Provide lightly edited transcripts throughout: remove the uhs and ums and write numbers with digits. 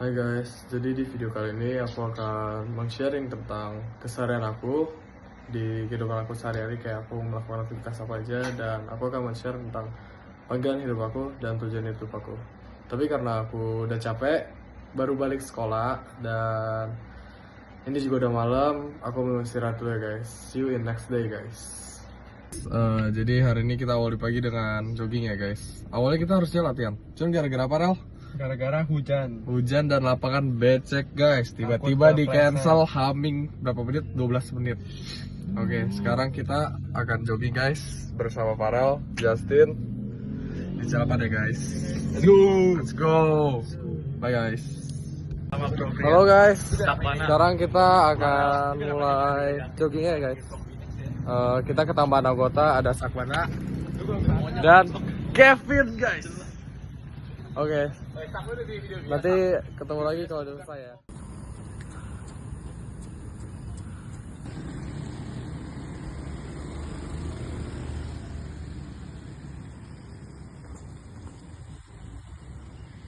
Hai guys, jadi di video kali ini aku akan men-sharing tentang keseharian aku di kehidupan aku sehari-hari, kayak aku melakukan aktivitas apa aja, dan aku akan men-share tentang panggilan hidup aku dan tujuan hidup aku. Tapi karena aku udah capek, baru balik sekolah, dan ini juga udah malam, aku mau istirahat dulu ya guys. See you in next day guys. Jadi hari ini kita awali pagi dengan jogging ya guys. Awalnya kita harusnya latihan, cuman gara-gara apa Rel? Gara-gara hujan Dan lapangan becek guys, tiba-tiba di cancel haming berapa menit? 12 menit. Oke, sekarang kita akan jogging guys bersama Farel, Justin di Cilapan ya guys. Let's go. Bye guys. Halo guys, sekarang kita akan mulai jogging ya guys. Kita ke tambahan anggota, ada Sakwana dan Kevin guys. Oke, nanti ketemu lagi kalau udah selesai ya.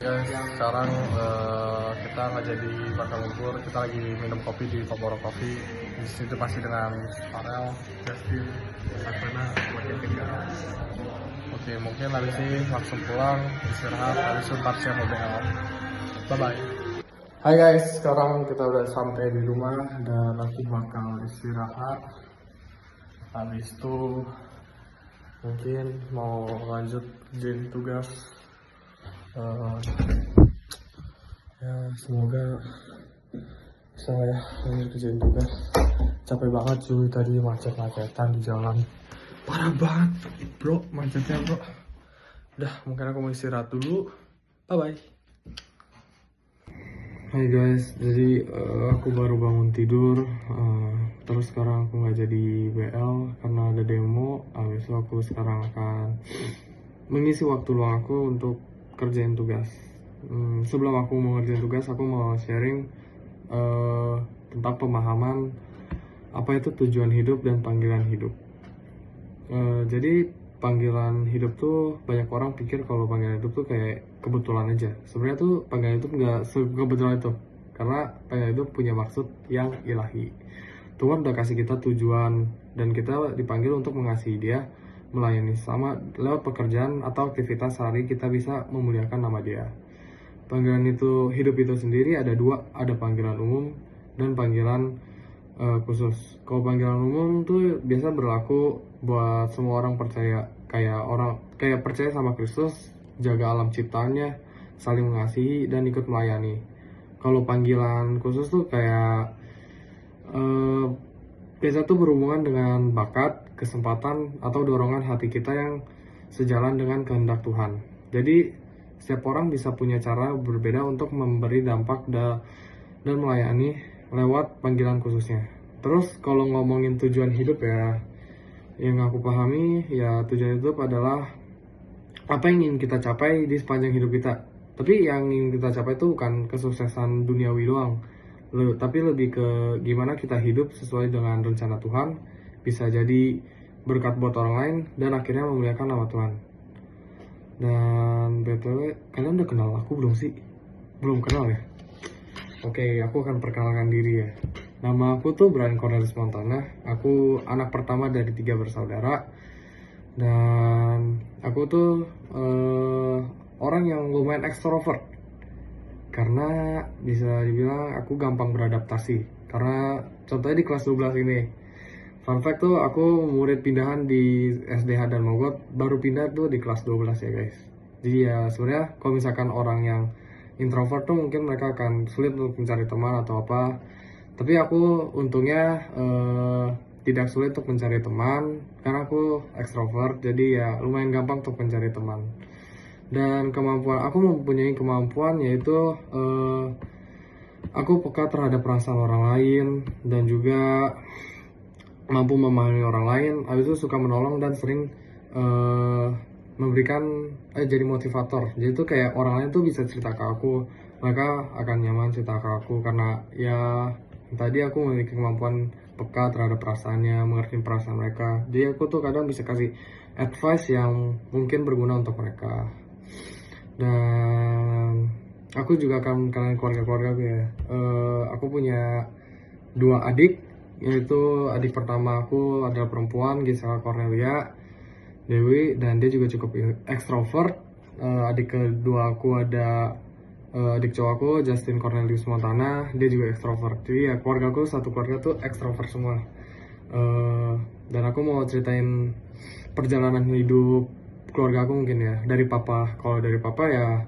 Guys, sekarang kita nggak jadi makan bubur, kita lagi minum kopi di Tomorrow Coffee. Di situ pasti dengan Farel, Justin, Sakwana, buat Kevin guys. Oke, mungkin habis ini langsung pulang, istirahat, habis itu parkir mobil. Bye bye. Hai guys, sekarang kita udah sampai di rumah dan aku bakal istirahat. Habis itu mungkin mau lanjut kerjain tugas. Ya semoga bisa ya lanjut kerjain tugas. Capek banget cuy, tadi macet-macetan di jalan. Parah banget bro, macetnya bro. Udah, mungkin aku mau istirahat dulu. Bye bye. Hai guys, jadi aku baru bangun tidur. Terus sekarang aku nggak jadi BL karena ada demo. Habis itu aku sekarang akan mengisi waktu luang aku untuk kerjain tugas. Sebelum aku mau ngerjain tugas, aku mau sharing tentang pemahaman apa itu tujuan hidup dan panggilan hidup. Jadi panggilan hidup tuh banyak orang pikir kalau panggilan hidup tuh kayak kebetulan aja. Sebenarnya tuh panggilan hidup nggak kebetulan itu, karena panggilan hidup punya maksud yang ilahi. Tuhan udah kasih kita tujuan dan kita dipanggil untuk mengasihi Dia, melayani sama lewat pekerjaan atau aktivitas sehari kita bisa memuliakan nama Dia. Panggilan itu hidup itu sendiri ada dua, ada panggilan umum dan panggilan khusus. Kalau panggilan umum tuh biasa berlaku buat semua orang percaya, kayak percaya sama Kristus, jaga alam ciptaannya, saling mengasihi dan ikut melayani. Kalau panggilan khusus tuh kayak biasa tuh berhubungan dengan bakat, kesempatan atau dorongan hati kita yang sejalan dengan kehendak Tuhan. Jadi setiap orang bisa punya cara berbeda untuk memberi dampak dan melayani lewat panggilan khususnya. Terus kalau ngomongin tujuan hidup ya, yang aku pahami ya tujuan hidup adalah apa yang ingin kita capai di sepanjang hidup kita. Tapi yang ingin kita capai itu bukan kesuksesan duniawi doang, tapi lebih ke gimana kita hidup sesuai dengan rencana Tuhan, bisa jadi berkat buat orang lain dan akhirnya memuliakan nama Tuhan. Dan BTW, kalian udah kenal aku belum sih? Belum kenal ya? Oke, aku akan perkenalkan diri ya. Nama aku tuh Brian Cornelis Montana. Aku anak pertama dari 3 bersaudara. Dan aku tuh orang yang lumayan ekstrovert. Karena bisa dibilang aku gampang beradaptasi. Karena contohnya di kelas 12 ini. Fun fact tuh, aku murid pindahan di SDH dan Mogot. Baru pindah tuh di kelas 12 ya guys. Jadi ya sebenarnya kalau misalkan orang yang introvert tuh mungkin mereka akan sulit untuk mencari teman atau apa, tapi aku untungnya tidak sulit untuk mencari teman karena aku ekstrovert, jadi ya lumayan gampang untuk mencari teman. Dan aku mempunyai kemampuan yaitu aku peka terhadap perasaan orang lain dan juga mampu memahami orang lain. Habis itu suka menolong dan sering memberikan jadi motivator. Jadi tuh kayak orang lain tuh bisa cerita ke aku, mereka akan nyaman cerita ke aku karena ya tadi aku memiliki kemampuan peka terhadap perasaannya, mengerti perasaan mereka. Jadi aku tuh kadang bisa kasih advice yang mungkin berguna untuk mereka. Dan aku juga akan kenalin keluarga aku ya. Aku punya 2 adik, yaitu adik pertama aku adalah perempuan, Gisela Cornelia Dewi, dan dia juga cukup ekstrovert. Adik kedua aku ada adik cowok aku, Justin Cornelius Montana, dia juga ekstrovert. Jadi ya keluarga aku satu keluarga tuh ekstrovert semua. Dan aku mau ceritain perjalanan hidup keluarga aku mungkin ya, dari papa. Kalau dari papa ya,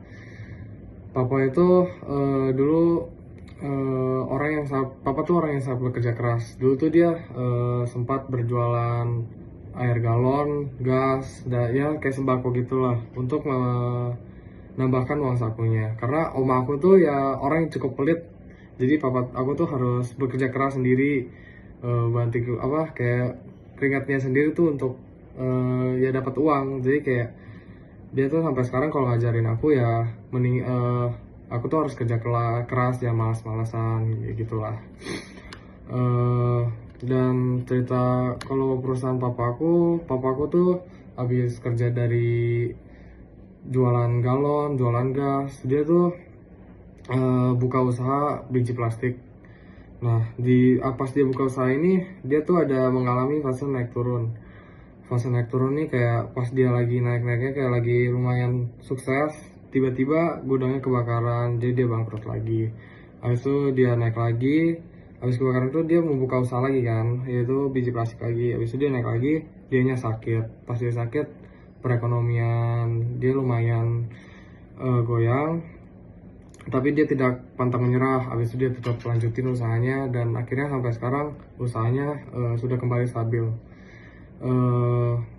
papa itu dulu papa tuh orang yang sangat bekerja keras. Dulu tuh dia sempat berjualan air galon, gas, dan ya kayak sembako gitulah untuk menambahkan uang sakunya. Karena oma aku tuh ya orang yang cukup pelit, jadi papa aku tuh harus bekerja keras sendiri, banting apa kayak keringatnya sendiri tuh untuk ya dapat uang. Jadi kayak dia tuh sampai sekarang kalau ngajarin aku ya mending aku tuh harus kerja keras, ya malas-malasan gitulah. Dan cerita kalau perusahaan papa aku tuh habis kerja dari jualan galon, jualan gas, dia tuh buka usaha biji plastik. Nah, pas dia buka usaha ini, dia tuh ada mengalami fase naik turun. Fase naik turun nih kayak pas dia lagi naik-naiknya, kayak lagi lumayan sukses, tiba-tiba gudangnya kebakaran, jadi dia bangkrut lagi. Habis itu dia naik lagi, habis kebakaran itu dia membuka usaha lagi kan, yaitu biji plastik lagi. Habis itu dia naik lagi, dianya sakit. Pas dia sakit, perekonomian dia lumayan goyang, tapi dia tidak pantang menyerah. Habis itu dia tetap lanjutin usahanya, dan akhirnya sampai sekarang usahanya sudah kembali stabil.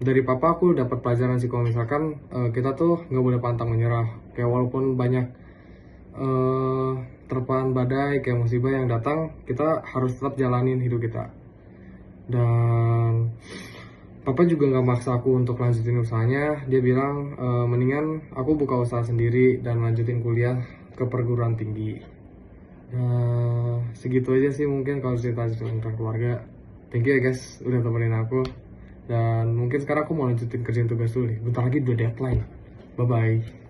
Dari papa aku dapat pelajaran sih, kalau misalkan kita tuh nggak boleh pantang menyerah. Kayak walaupun banyak terpaan badai kayak musibah yang datang, kita harus tetap jalanin hidup kita. Dan papa juga nggak maksa aku untuk lanjutin usahanya. Dia bilang mendingan aku buka usaha sendiri dan lanjutin kuliah ke perguruan tinggi. Segitu aja sih mungkin kalau cerita tentang keluarga. Thank you ya guys udah temenin aku. Dan mungkin sekarang aku mau lanjutin kerjaan tugas dulu nih. Bentar lagi udah deadline. Bye bye.